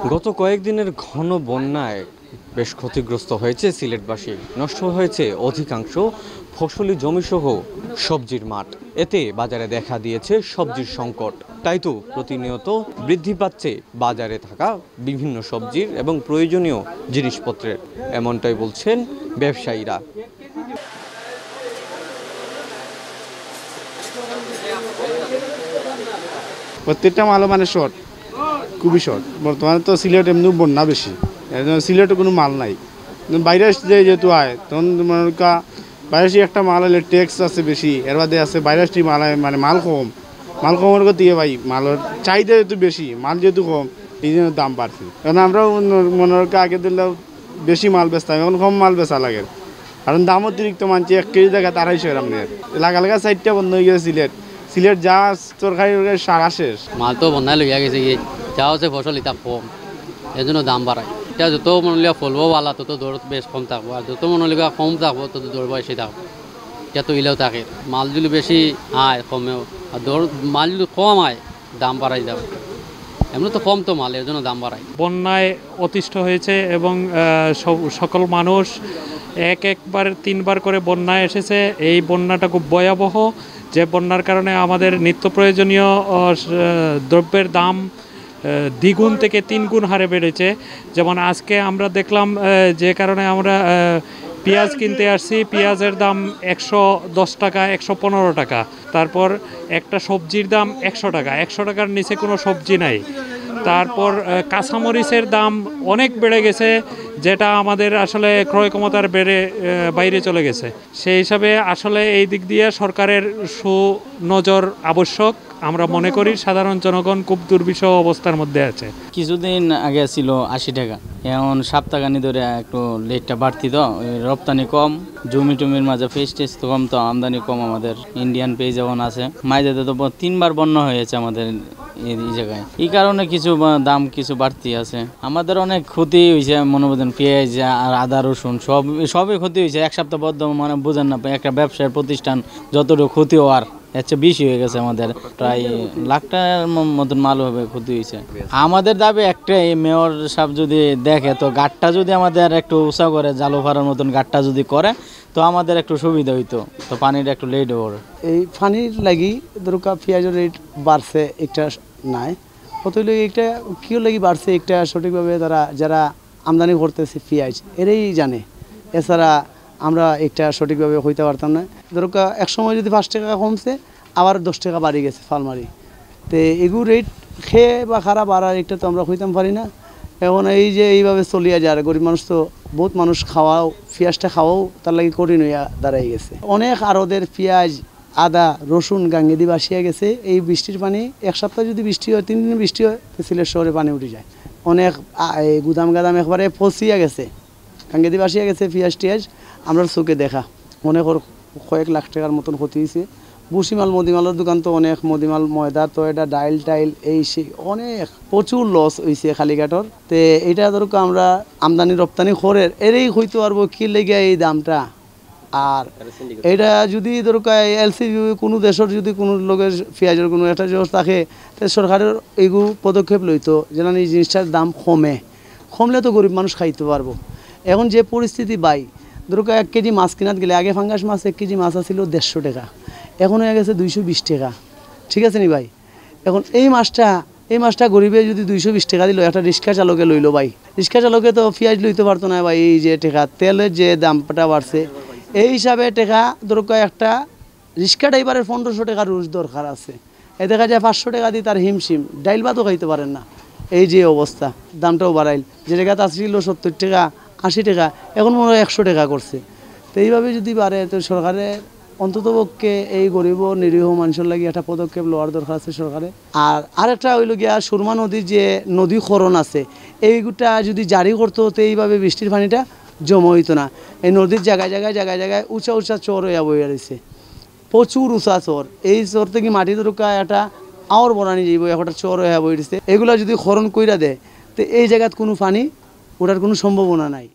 গত কয়েকদিনের ঘন বন্যায় বেশ ক্ষতিগ্রস্ত হয়েছে সিলেটবাসী। নষ্ট হয়েছে অধিকাংশ ফসলি জমিসহ সবজির মাঠ। এতে বাজারে দেখা দিয়েছে সবজির সংকট। তাই তো প্রতিনিয়ত বৃদ্ধি পাচ্ছে বাজারে থাকা বিভিন্ন সবজির এবং প্রয়োজনীয় জিনিসপত্রের, এমনটাই বলছেন ব্যবসায়ীরা। প্রত্যেকটা মালও মানে শর্ট, খুবই শর্ট। বর্তমানে তো সিলেট এমনি বন্যা বেশি, সিলেটে কোনো মাল নাই। বাইরে যেহেতু আয় তখন মনে বাইরে একটা মাল হলে ট্যাক্স আছে বেশি, এর বাদে আছে বাইরে মাল মানে মাল কমের গতিকে ভাই মালের চাহিদা যেহেতু বেশি, মাল যেহেতু কম, এই জন্য দাম বাড়ছে। কারণ আমরাও মনে আগে দিলেও বেশি মাল বেচতাম, এখন কম মাল বেচা লাগে, কারণ দাম অতিরিক্ত মানছি। 1 কেজি জায়গা 250 গ্রাম নেয়। লাগা 4টা বন্ধ হয়ে গেছে সিলেট যা তরকারি সারা শেষ। মাল তো বন্যায় লইয়া গেছে গিয়ে, যা হচ্ছে ফসল এটা কম, এই জন্য দাম বাড়ায়। এটা যত মনে ফলবো ভালো তত দৌড় বেশ কম থাকবো, আর যত মনে কম থাকবো তত দৌড় বেশি থাকবো। এটা তো ইলেও থাকে, মাল যদি বেশি আয় কমেও, আর দৌড় মাল যদি কম আয় দাম বাড়াই যাবে। এমনি তো কম তো মাল, এর জন্য দাম বাড়ায়। বন্যায় অতিষ্ঠ হয়েছে এবং সকল মানুষ একবার 3বার করে বন্যায় এসেছে। এই বন্যাটা খুব ভয়াবহ, যে বন্যার কারণে আমাদের নিত্য প্রয়োজনীয় দ্রব্যের দাম দ্বিগুণ থেকে 3 গুণ হারে বেড়েছে। যেমন আজকে আমরা দেখলাম, যে কারণে আমরা পেঁয়াজ কিনতে আসছি, পেঁয়াজের দাম 110 টাকা, 115 টাকা। তারপর একটা সবজির দাম 100 টাকা, 100 টাকার নিচে কোনো সবজি নাই। তারপর কাঁচামরিচের দাম অনেক বেড়ে গেছে, যেটা আমাদের আসলে ক্রয় ক্ষমতার বাইরে চলে গেছে। সেই হিসাবে আসলে এই দিক দিয়ে সরকারের সুনজর আবশ্যক। আমরা মনে করি সাধারণ জনগণ খুব দুর্বিষহ অবস্থার মধ্যে আছে। কিছুদিন আগে ছিল 80 টাকা, এখন সপ্তাহখানি ধরে একটু লেটটা বাড়তি, তো রপ্তানি কম, জমির মাঝে পেঁয়াজ তো কম, তো আমদানি কম। আমাদের ইন্ডিয়ান পেঁয়াজ যেমন আছে, মাঝেতে তো 3বার বন্যা হয়েছে আমাদের এই জায়গায়। এই কারণে কিছু দাম কিছু বাড়তি আছে। আমাদের অনেক ক্ষতি হয়েছে, মনে বোঝেন পেঁয়াজ আর আদা রসুন সবই ক্ষতি হয়েছে। 1 সপ্তাহ বদ্ধ মানে বোঝেন না, একটা ব্যবসার প্রতিষ্ঠান যতটুকু ক্ষতি হওয়ার বেশি হয়ে গেছে। আমাদের প্রায় লাখ টাকার মতন মাল হবে ক্ষতি হয়েছে। আমাদের দাবি একটাই, মেয়র সাহেব যদি দেখে তো গাটটা যদি আমাদের একটু উঁচা করে, জালো ফারার মতন গাটটা যদি করে তো আমাদের একটু সুবিধা হইতো, তো পানির একটু লেট হবে। এই পানির লাগি দরকার পেঁয়াজের রেট বাড়ছে, একটা নাই কত একটা কী লাগি বাড়ছে, একটা সঠিকভাবে যারা আমদানি করতেছে পেঁয়াজ এরাই জানে। এছাড়া আমরা একটা সঠিকভাবে হইতে পারতাম না। দরকার এক সময় যদি 5 টাকা কমছে, আবার 10 টাকা বাড়ি গেছে ফালমারি। তো এগুলো রেট খেয়ে বা খারাপ আর একটা তো আমরা হইতাম পারি না। এখন এই যে এইভাবে চলিয়া যায়, গরিব মানুষ তো বহুত মানুষ খাওয়াও, পেঁয়াজটা খাওয়াও তার লাগে কঠিন হইয়া দাঁড়াই গেছে। অনেক আরদের পেঁয়াজ, আদা, রসুন গাঙ্গে দিয়ে বাসিয়া গেছে। এই বৃষ্টির পানি 1 সপ্তাহ যদি বৃষ্টি হয়, 3 দিন বৃষ্টি হয়, সিলেট শহরে পানি উঠে যায়। অনেক গুদাম একবারে পচিয়া গেছে, গাঙ্গে দিয়ে বাসিয়া গেছে পেঁয়াজ টিয়াজ। আমরা চোখে দেখা মনে কয়েক লাখ টাকার মতন ক্ষতি হয়েছে। বুসিমাল মদিমালের দোকান তো অনেক, মদিমাল ময়দা তো এটা ডাইল টাইল এই সেই অনেক প্রচুর লস হয়েছে খালিঘাটর। তো এটা ধরো আমরা আমদানি রপ্তানি করে এরই হইতে পারবো কি লেগে এই দামটা। আর এটা যদি দরকার এলসি কোনো দেশের যদি কোনো লোকের পেঁয়াজের কোনো একটা জিনিস থাকে, তাহলে সরকারের এইগুলো পদক্ষেপ লইতো যেন এই জিনিসটার দাম কমলে তো গরিব মানুষ খাইতে পারবো। এখন যে পরিস্থিতি ভাই, দরকার 1 কেজি মাছ কিনাত গেলে, আগে ফাঙ্গাস মাছ 1 কেজি মাছ আসছিল 150 টাকা, এখন হয়ে গেছে 220 টাকা। ঠিক আছে নি ভাই? এখন এই মাছটা গরিবে যদি 220 টাকা দিল, একটা রিক্সা চালকে লইলো ভাই, রিক্সা চালকে তো পেঁয়াজ লইতে পারতো না ভাই। এই যে টাকা তেলের যে দামটা বাড়ছে, এই হিসাবে টাকা দরকার একটা রিক্সা ড্রাইভারের 1500 টাকা রোজ দরকার আছে। দেখা যায় 500 টাকা দিয়ে তার হিমশিম, ডাইল ভাতও খাইতে পারেন না। এই যে অবস্থা, দামটাও বাড়াইল। যে টাকা আসছিল 70 টাকা 80 টাকা, এখন মনে হয় 100 টাকা করছে। তো এইভাবে যদি বাড়ে, তো সরকারের অন্ততপক্ষে এই গরিব নিরীহ মানুষের লাগে একটা পদক্ষেপ লওয়ার দরকার আছে সরকারে। আর আরেকটা হইল গিয়া সুরমা নদীর যে নদীকরণ আছে, এইগুলা যদি জারি করতে হতো, এইভাবে বৃষ্টির পানিটা জমা হইতো না। এই নদীর জায়গায় উঁচা চর হইয়া বইয়া রয়েছে, প্রচুর উঁচা চর। এই চর থেকে মাটি দরকার একটা আওয়ার বনানি যাইব, একটা চর হইয়া বই রয়েছে। এগুলা যদি খরণ কইরা দেয়, তো এই জায়গাত কোনো পানি ওঠার কোনো সম্ভাবনা নাই।